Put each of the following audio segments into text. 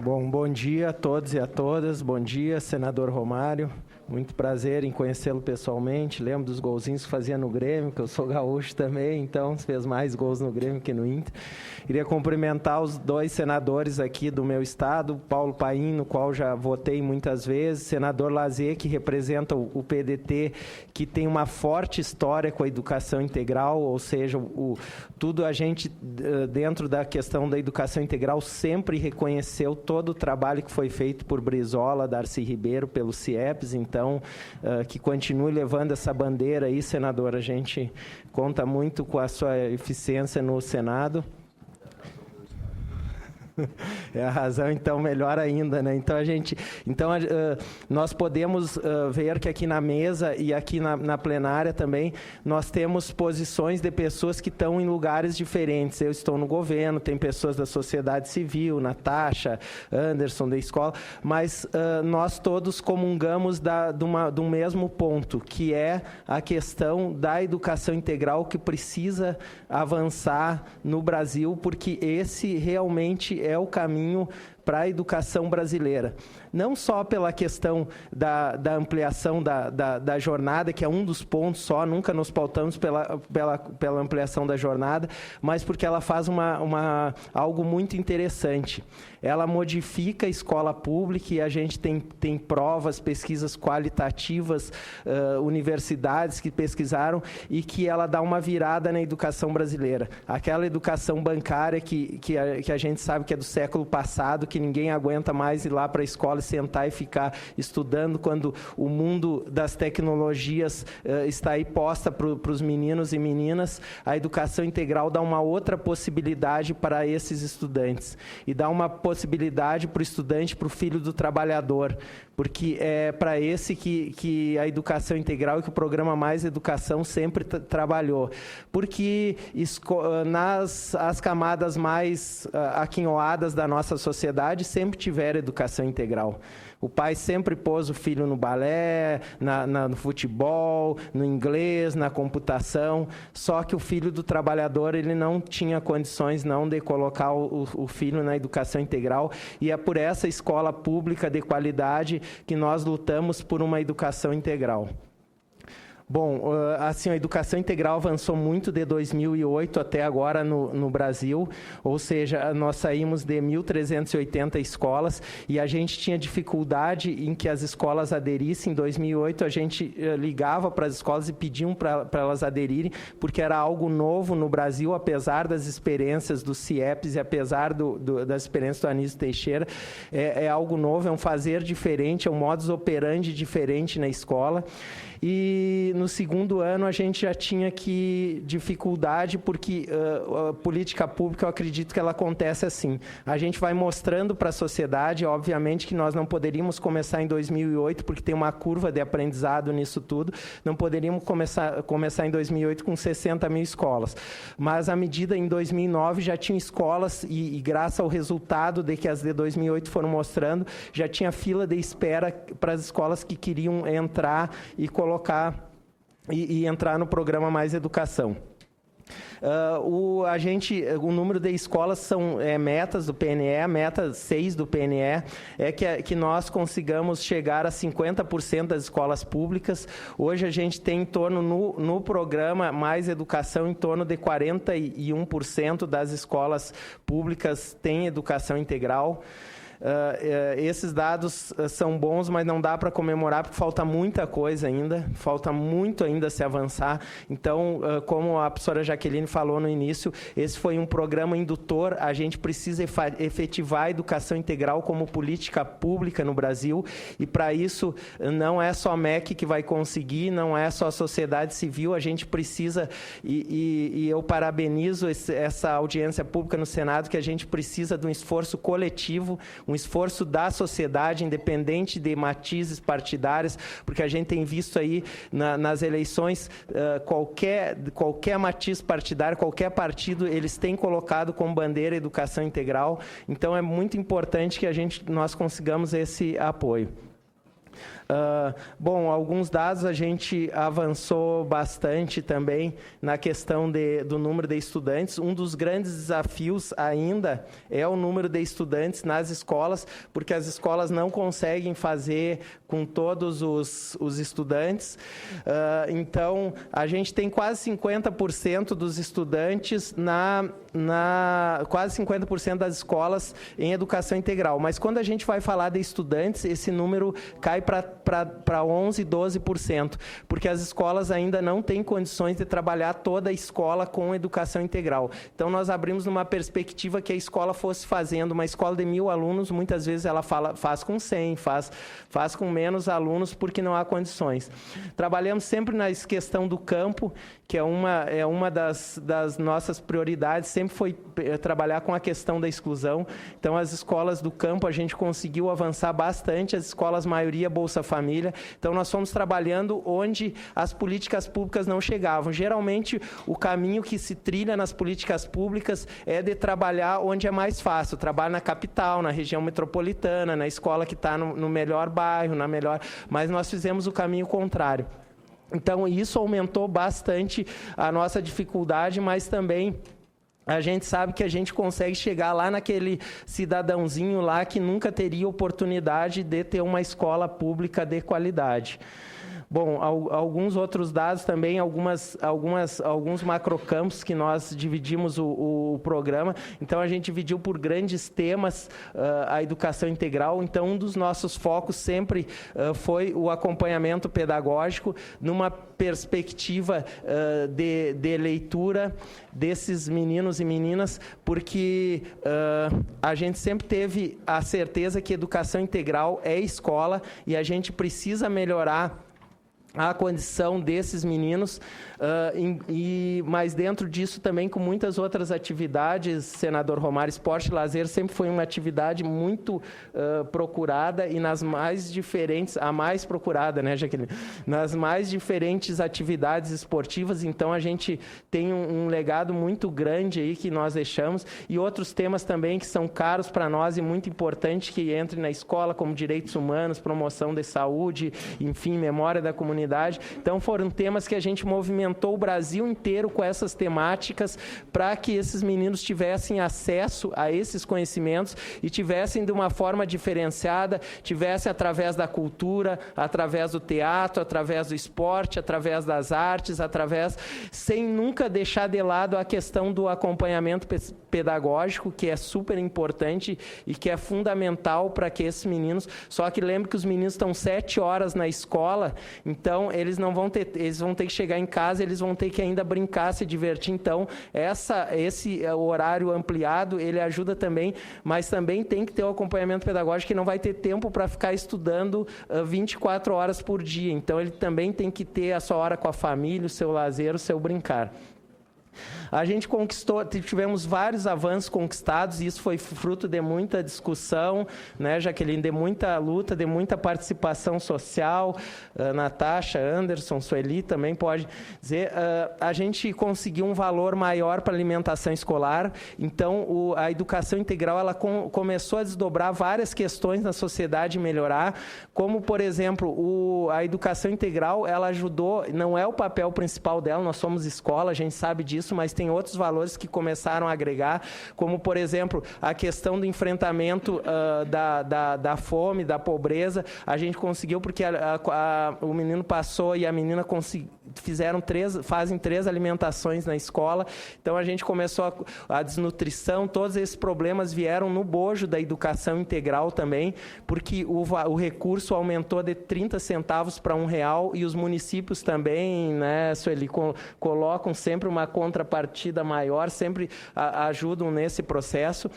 Bom dia a todos e a todas. Bom dia, senador Romário. Muito prazer em conhecê-lo pessoalmente. Lembro dos golzinhos que fazia no Grêmio, que eu sou gaúcho também, então fez mais gols no Grêmio que no Inter. Queria cumprimentar os dois senadores aqui do meu estado, Paulo Paim, no qual já votei muitas vezes, senador Lazier, que representa o PDT, que tem uma forte história com a educação integral, ou seja, tudo a gente, dentro da questão da educação integral, sempre reconheceu todo o trabalho que foi feito por Brizola, Darcy Ribeiro, pelo CIEPS, então, que continue levando essa bandeira aí, senador. A gente conta muito com a sua eficiência no Senado. É a razão, então, melhor ainda, né? Então, nós podemos ver que aqui na mesa e aqui na plenária também, nós temos posições de pessoas que estão em lugares diferentes. Eu estou no governo, tem pessoas da sociedade civil, Natasha, Anderson, da escola, mas nós todos comungamos do mesmo ponto, que é a questão da educação integral que precisa avançar no Brasil, porque esse realmente é o caminho para a educação brasileira. Não só pela questão da ampliação da jornada, que é um dos pontos só, nunca nos pautamos pela ampliação da jornada, mas porque ela faz algo muito interessante. Ela modifica a escola pública e a gente tem provas, pesquisas qualitativas, universidades que pesquisaram e que ela dá uma virada na educação brasileira. Aquela educação bancária que a gente sabe que é do século passado, que ninguém aguenta mais ir lá para a escola e sentar e ficar estudando quando o mundo das tecnologias está aí posta para os meninos e meninas. A educação integral dá uma outra possibilidade para esses estudantes e dá uma possibilidade para o estudante, para o filho do trabalhador, porque é para esse que a educação integral e que o programa Mais Educação sempre trabalhou. Porque as camadas mais aquinhoadas da nossa sociedade sempre tiveram educação integral. O pai sempre pôs o filho no balé, no futebol, no inglês, na computação, só que o filho do trabalhador ele não tinha condições não de colocar o filho na educação integral, e é por essa escola pública de qualidade que nós lutamos por uma educação integral. Bom, assim, a educação integral avançou muito de 2008 até agora no Brasil, ou seja, nós saímos de 1.380 escolas e a gente tinha dificuldade em que as escolas aderissem. Em 2008, a gente ligava para as escolas e pediam para elas aderirem, porque era algo novo no Brasil, apesar das experiências do CIEPS e apesar das experiências do Anísio Teixeira, é algo novo, é um fazer diferente, é um modus operandi diferente na escola. E no segundo ano a gente já tinha dificuldade, porque a política pública, eu acredito que ela acontece assim. A gente vai mostrando para a sociedade, obviamente que nós não poderíamos começar em 2008, porque tem uma curva de aprendizado nisso tudo, não poderíamos começar em 2008 com 60 mil escolas. Mas, à medida, em 2009, já tinha escolas, e graças ao resultado de que as de 2008 foram mostrando, já tinha fila de espera para as escolas que queriam entrar e colocar e entrar no programa Mais Educação. O número de escolas são metas do PNE, a meta 6 do PNE é que nós consigamos chegar a 50% das escolas públicas. Hoje a gente tem em torno, no programa Mais Educação, em torno de 41% das escolas públicas têm educação integral. Esses dados são bons, mas não dá para comemorar, porque falta muita coisa ainda, falta muito ainda se avançar. Então, como a professora Jaqueline falou no início, esse foi um programa indutor, a gente precisa efetivar a educação integral como política pública no Brasil, e para isso não é só a MEC que vai conseguir, não é só a sociedade civil, a gente precisa, e eu parabenizo essa audiência pública no Senado, que a gente precisa de um esforço coletivo, um esforço da sociedade, independente de matizes partidários, porque a gente tem visto aí nas eleições qualquer matiz partidário, qualquer partido, eles têm colocado como bandeira a educação integral. Então, é muito importante que nós consigamos esse apoio. Bom, alguns dados a gente avançou bastante também na questão do número de estudantes. Um dos grandes desafios ainda é o número de estudantes nas escolas, porque as escolas não conseguem fazer com todos os estudantes. Então, a gente tem quase 50% dos estudantes quase 50% das escolas em educação integral. Mas quando a gente vai falar de estudantes, esse número cai para 11%, 12%, porque as escolas ainda não têm condições de trabalhar toda a escola com educação integral. Então, nós abrimos numa perspectiva que a escola fosse fazendo, uma escola de 1.000 alunos, muitas vezes ela faz com 100, faz com menos alunos, porque não há condições. Trabalhamos sempre na questão do campo, que é uma das nossas prioridades, sempre foi trabalhar com a questão da exclusão. Então, as escolas do campo, a gente conseguiu avançar bastante, as escolas, maioria, Bolsa Família. Então, nós fomos trabalhando onde as políticas públicas não chegavam. Geralmente, o caminho que se trilha nas políticas públicas é de trabalhar onde é mais fácil. Trabalhar na capital, na região metropolitana, na escola que está no melhor bairro, mas nós fizemos o caminho contrário. Então, isso aumentou bastante a nossa dificuldade, mas também a gente sabe que a gente consegue chegar lá naquele cidadãozinho lá que nunca teria oportunidade de ter uma escola pública de qualidade. Bom, alguns outros dados também, alguns macrocampos que nós dividimos o programa. Então, a gente dividiu por grandes temas a educação integral. Então, um dos nossos focos sempre foi o acompanhamento pedagógico, numa perspectiva de leitura desses meninos e meninas, porque a gente sempre teve a certeza que educação integral é escola e a gente precisa melhorar a condição desses meninos, mas dentro disso também com muitas outras atividades. Senador Romário, esporte e lazer sempre foi uma atividade muito procurada e nas mais diferentes, a mais procurada, né, Jaqueline? Nas mais diferentes atividades esportivas. Então, a gente tem um legado muito grande aí que nós deixamos, e outros temas também que são caros para nós e muito importante que entrem na escola, como direitos humanos, promoção de saúde, enfim, memória da comunidade. Então, foram temas que a gente movimentou o Brasil inteiro com essas temáticas para que esses meninos tivessem acesso a esses conhecimentos e tivessem de uma forma diferenciada, tivessem através da cultura, através do teatro, através do esporte, através das artes, sem nunca deixar de lado a questão do acompanhamento pedagógico, que é super importante e que é fundamental para que esses meninos... Só que lembre que os meninos estão 7 horas na escola, então eles vão ter que chegar em casa, eles vão ter que ainda brincar, se divertir. Então, esse horário ampliado, ele ajuda também, mas também tem que ter o acompanhamento pedagógico, que não vai ter tempo para ficar estudando 24 horas por dia. Então, ele também tem que ter a sua hora com a família, o seu lazer, o seu brincar. A gente tivemos vários avanços conquistados, e isso foi fruto de muita discussão, né, Jaqueline, de muita luta, de muita participação social. Natasha, Anderson, Sueli também pode dizer. A gente conseguiu um valor maior para a alimentação escolar. Então, a educação integral ela começou a desdobrar várias questões na sociedade e melhorar, como, por exemplo, a educação integral, ela ajudou, não é o papel principal dela, nós somos escola, a gente sabe disso, mas tem outros valores que começaram a agregar, como, por exemplo, a questão do enfrentamento da fome, da pobreza. A gente conseguiu porque o menino passou e a menina fazem 3 alimentações na escola. Então, a gente começou a desnutrição, todos esses problemas vieram no bojo da educação integral também, porque o recurso aumentou de 30 centavos para R$1, e os municípios também, né, Sueli, colocam sempre uma contrapartida maior, sempre ajudam nesse processo.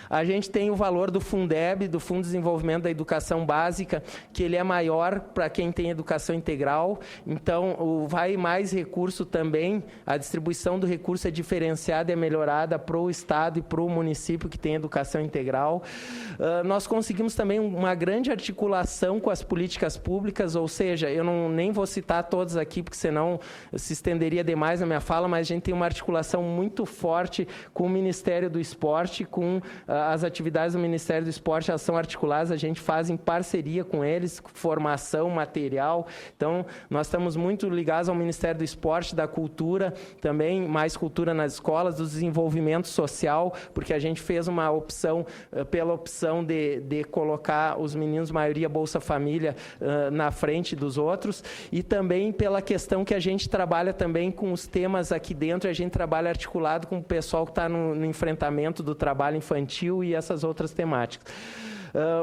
A gente tem o valor do Fundeb, do Fundo de Desenvolvimento da Educação Básica, que ele é maior para quem tem educação integral. Então, vai mais recurso também, a distribuição do recurso é diferenciada e é melhorada para o Estado e para o município que tem educação integral. Nós conseguimos também uma grande articulação com as políticas públicas, ou seja, eu nem vou citar todos aqui, porque senão se estenderia demais a minha fala, mas a gente tem uma articulação muito forte com o Ministério do Esporte, com as atividades do Ministério do Esporte, elas são articuladas, a gente faz em parceria com eles, formação, material. Então, nós estamos muito ligados ao Ministério do Esporte, da Cultura, também mais cultura nas escolas, do desenvolvimento social, porque a gente fez uma opção, pela opção de colocar os meninos, maioria Bolsa Família, na frente dos outros, e também pela questão que a gente trabalha também com os temas aqui dentro, a gente trabalha articulado com o pessoal que está no enfrentamento do trabalho infantil e essas outras temáticas.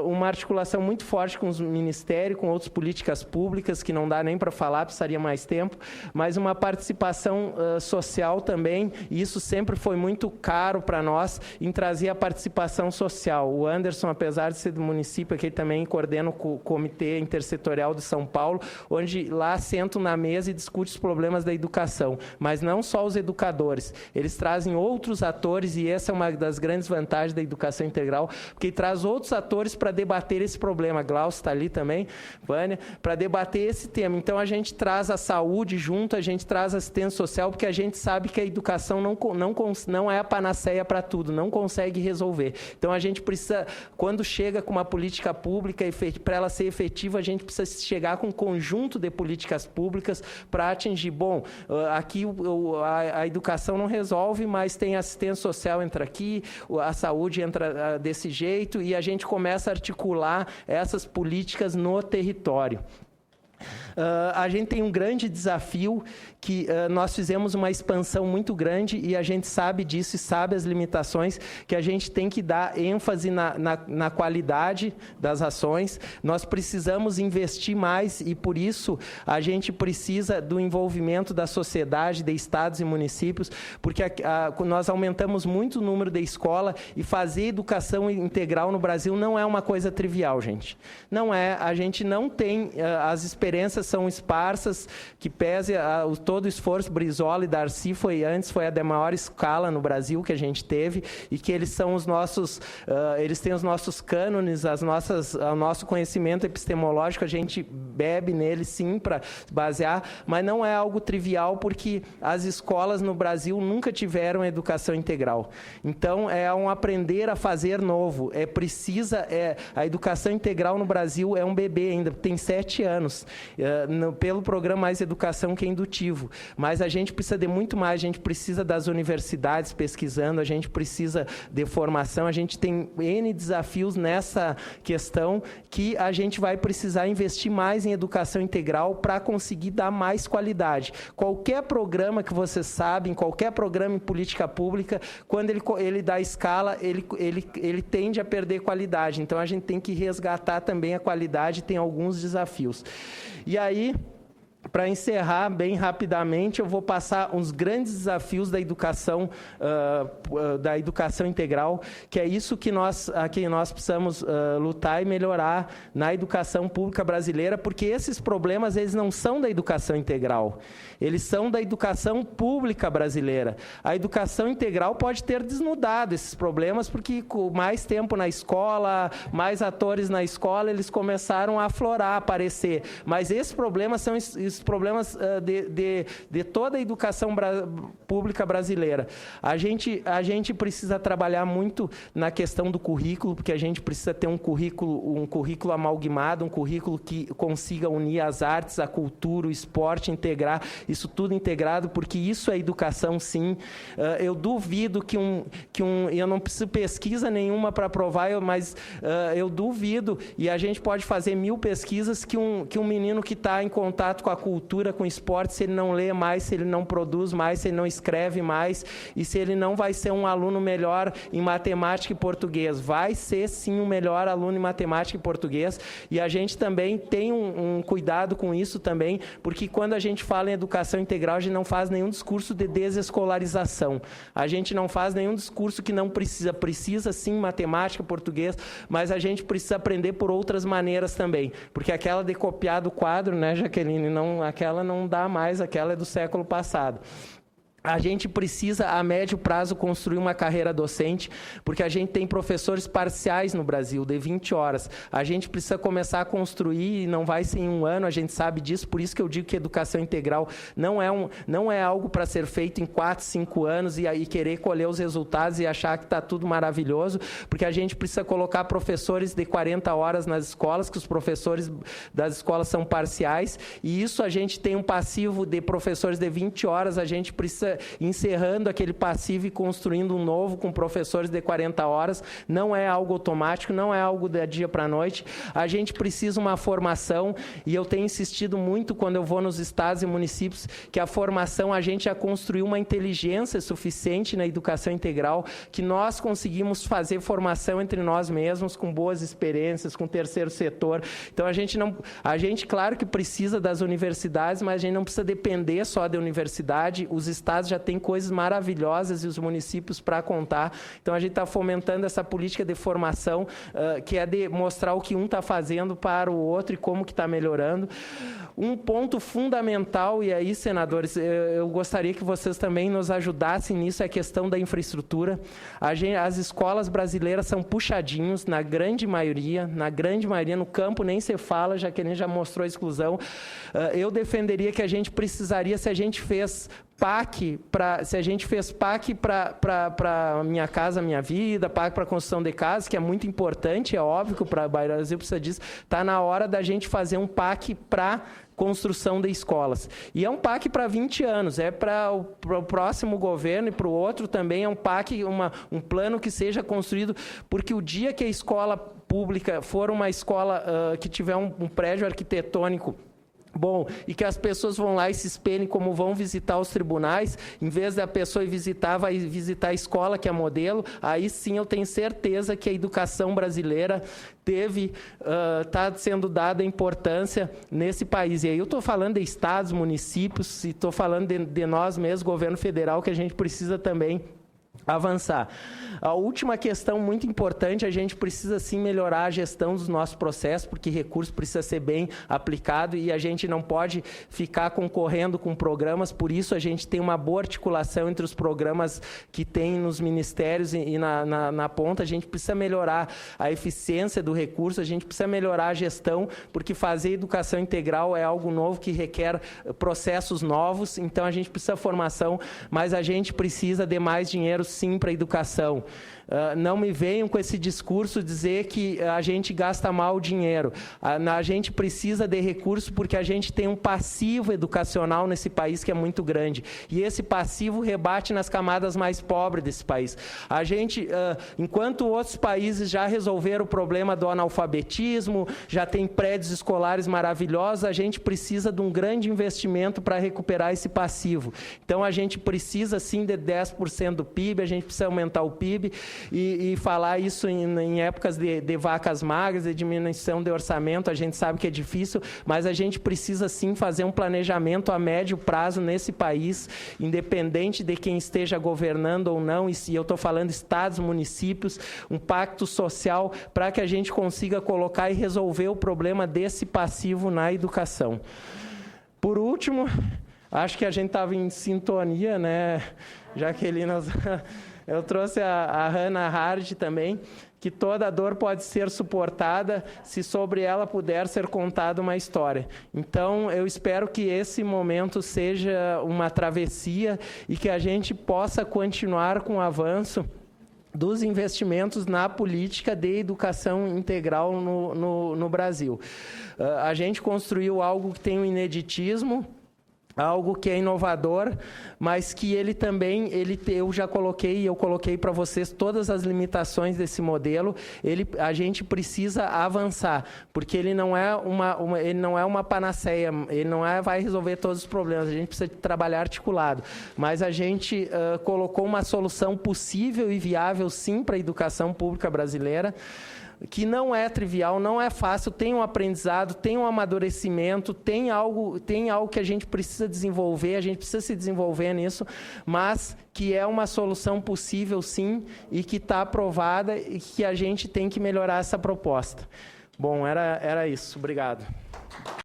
Uma articulação muito forte com os ministérios, com outras políticas públicas, que não dá nem para falar, precisaria mais tempo, mas uma participação social também, e isso sempre foi muito caro para nós, em trazer a participação social. O Anderson, apesar de ser do município, aqui também coordena o Comitê Intersetorial de São Paulo, onde lá sentam na mesa e discutem os problemas da educação, mas não só os educadores, eles trazem outros atores, e essa é uma das grandes vantagens da educação integral, porque traz outros atores para debater esse problema. Glaucio está ali também, Vânia, para debater esse tema. Então, a gente traz a saúde junto, a gente traz a assistência social, porque a gente sabe que a educação não é a panaceia para tudo, não consegue resolver. Então, a gente precisa, quando chega com uma política pública, para ela ser efetiva, a gente precisa chegar com um conjunto de políticas públicas para atingir. Bom, aqui a educação não resolve, mas tem assistência social, entra aqui, a saúde entra desse jeito, e a gente começa a articular essas políticas no território. A gente tem um grande desafio, que nós fizemos uma expansão muito grande, e a gente sabe disso e sabe as limitações, que a gente tem que dar ênfase na qualidade das ações. Nós precisamos investir mais, e por isso a gente precisa do envolvimento da sociedade, de estados e municípios, porque nós aumentamos muito o número de escola, e fazer educação integral no Brasil não é uma coisa trivial, gente. Não é, a gente não tem, as experiências são esparsas, que pese todo o esforço. Brizola e Darcy foi a da maior escala no Brasil que a gente teve, e que eles são os nossos, eles têm os nossos cânones, o nosso conhecimento epistemológico, a gente bebe nele sim para basear, mas não é algo trivial, porque as escolas no Brasil nunca tiveram educação integral. Então, é um aprender a fazer novo. A educação integral no Brasil é um bebê ainda, tem 7 anos. Pelo programa Mais Educação, que é indutivo. Mas a gente precisa de muito mais, a gente precisa das universidades pesquisando, a gente precisa de formação, a gente tem N desafios nessa questão, que a gente vai precisar investir mais em educação integral para conseguir dar mais qualidade. Qualquer programa que vocês sabem, qualquer programa em política pública, quando ele dá escala, ele tende a perder qualidade. Então, a gente tem que resgatar também a qualidade, tem alguns desafios. E aí, para encerrar bem rapidamente, eu vou passar uns grandes desafios da educação integral, que é isso que nós precisamos lutar e melhorar na educação pública brasileira, porque esses problemas, eles não são da educação integral, eles são da educação pública brasileira. A educação integral pode ter desnudado esses problemas, porque com mais tempo na escola, mais atores na escola, eles começaram a aflorar, a aparecer. Mas esses problemas são os problemas de toda a educação pública brasileira. A gente precisa trabalhar muito na questão do currículo, porque a gente precisa ter um currículo amalgamado, um currículo que consiga unir as artes, a cultura, o esporte, integrar isso tudo integrado, porque isso é educação, sim. Eu duvido eu não preciso pesquisa nenhuma para provar, mas eu duvido, e a gente pode fazer 1000 pesquisas, que um menino que está em contato com a cultura, com o esporte, se ele não lê mais, se ele não produz mais, se ele não escreve mais, e se ele não vai ser um aluno melhor em matemática e português. Vai ser, sim, um melhor aluno em matemática e português, e a gente também tem um cuidado com isso também, porque quando a gente fala em educação integral, a gente não faz nenhum discurso de desescolarização. A gente não faz nenhum discurso que não precisa. Precisa, sim, matemática, português, mas a gente precisa aprender por outras maneiras também, porque aquela de copiar do quadro, né, Jaqueline, aquela não dá mais, aquela é do século passado. A gente precisa, a médio prazo, construir uma carreira docente, porque a gente tem professores parciais no Brasil, de 20 horas. A gente precisa começar a construir, e não vai ser em um ano, a gente sabe disso, por isso que eu digo que educação integral não é algo para ser feito em 4, 5 anos e aí querer colher os resultados e achar que está tudo maravilhoso, porque a gente precisa colocar professores de 40 horas nas escolas, que os professores das escolas são parciais, e isso a gente tem um passivo de professores de 20 horas, a gente precisa encerrando aquele passivo e construindo um novo com professores de 40 horas. Não é algo automático, não é algo da dia para a noite. A gente precisa uma formação, e eu tenho insistido muito quando eu vou nos estados e municípios, que a formação, a gente já construiu uma inteligência suficiente na educação integral, que nós conseguimos fazer formação entre nós mesmos, com boas experiências, com o terceiro setor. Então, a gente, claro que precisa das universidades, mas a gente não precisa depender só da universidade. Os estados já têm coisas maravilhosas e os municípios para contar. Então, a gente está fomentando essa política de formação, que é de mostrar o que um está fazendo para o outro e como que está melhorando. Um ponto fundamental, e aí, senadores, eu gostaria que vocês também nos ajudassem nisso, é a questão da infraestrutura. As escolas brasileiras são puxadinhos, na grande maioria, no campo nem se fala, já que a gente já mostrou a exclusão. Eu defenderia que a gente precisaria, se a gente fez PAC para Minha Casa Minha Vida, PAC para a construção de casas, que é muito importante, é óbvio que o Brasil precisa disso, está na hora da gente fazer um PAC para construção de escolas. E é um PAC para 20 anos, é para o próximo governo e para o outro também, é um PAC, um plano que seja construído, porque o dia que a escola pública for uma escola que tiver um prédio arquitetônico bom, e que as pessoas vão lá e se espelhem como vão visitar os tribunais, em vez da pessoa ir visitar, vai visitar a escola, que é modelo, aí sim eu tenho certeza que a educação brasileira está sendo dada importância nesse país. E aí eu estou falando de estados, municípios, e estou falando de nós mesmos, governo federal, que a gente precisa também avançar. A última questão muito importante, a gente precisa sim melhorar a gestão dos nossos processos, porque recurso precisa ser bem aplicado e a gente não pode ficar concorrendo com programas, por isso a gente tem uma boa articulação entre os programas que tem nos ministérios e na ponta. A gente precisa melhorar a eficiência do recurso, a gente precisa melhorar a gestão, porque fazer educação integral é algo novo que requer processos novos, então a gente precisa de formação, mas a gente precisa de mais dinheiro sim para a educação. Não me venham com esse discurso dizer que a gente gasta mal o dinheiro. A gente precisa de recursos porque a gente tem um passivo educacional nesse país que é muito grande. E esse passivo rebate nas camadas mais pobres desse país. A gente, enquanto outros países já resolveram o problema do analfabetismo, já tem prédios escolares maravilhosos, a gente precisa de um grande investimento para recuperar esse passivo. Então, a gente precisa, sim, de 10% do PIB, a gente precisa aumentar o PIB, e falar isso em épocas de vacas magras, de diminuição de orçamento, a gente sabe que é difícil, mas a gente precisa sim fazer um planejamento a médio prazo nesse país, independente de quem esteja governando ou não, e eu estou falando estados, municípios, um pacto social para que a gente consiga colocar e resolver o problema desse passivo na educação. Por último, acho que a gente estava em sintonia, né, Jaqueline? Eu trouxe a Hannah Arendt também, que toda dor pode ser suportada se sobre ela puder ser contada uma história. Então, eu espero que esse momento seja uma travessia e que a gente possa continuar com o avanço dos investimentos na política de educação integral no Brasil. A gente construiu algo que tem um ineditismo, algo que é inovador, mas que ele também, eu coloquei para vocês todas as limitações desse modelo. A gente precisa avançar, porque ele não é uma panaceia, ele não vai resolver todos os problemas, a gente precisa trabalhar articulado. Mas a gente colocou uma solução possível e viável, sim, para a educação pública brasileira, que não é trivial, não é fácil, tem um aprendizado, tem um amadurecimento, tem algo que a gente precisa desenvolver, a gente precisa se desenvolver nisso, mas que é uma solução possível, sim, e que está aprovada e que a gente tem que melhorar essa proposta. Bom, era isso. Obrigado.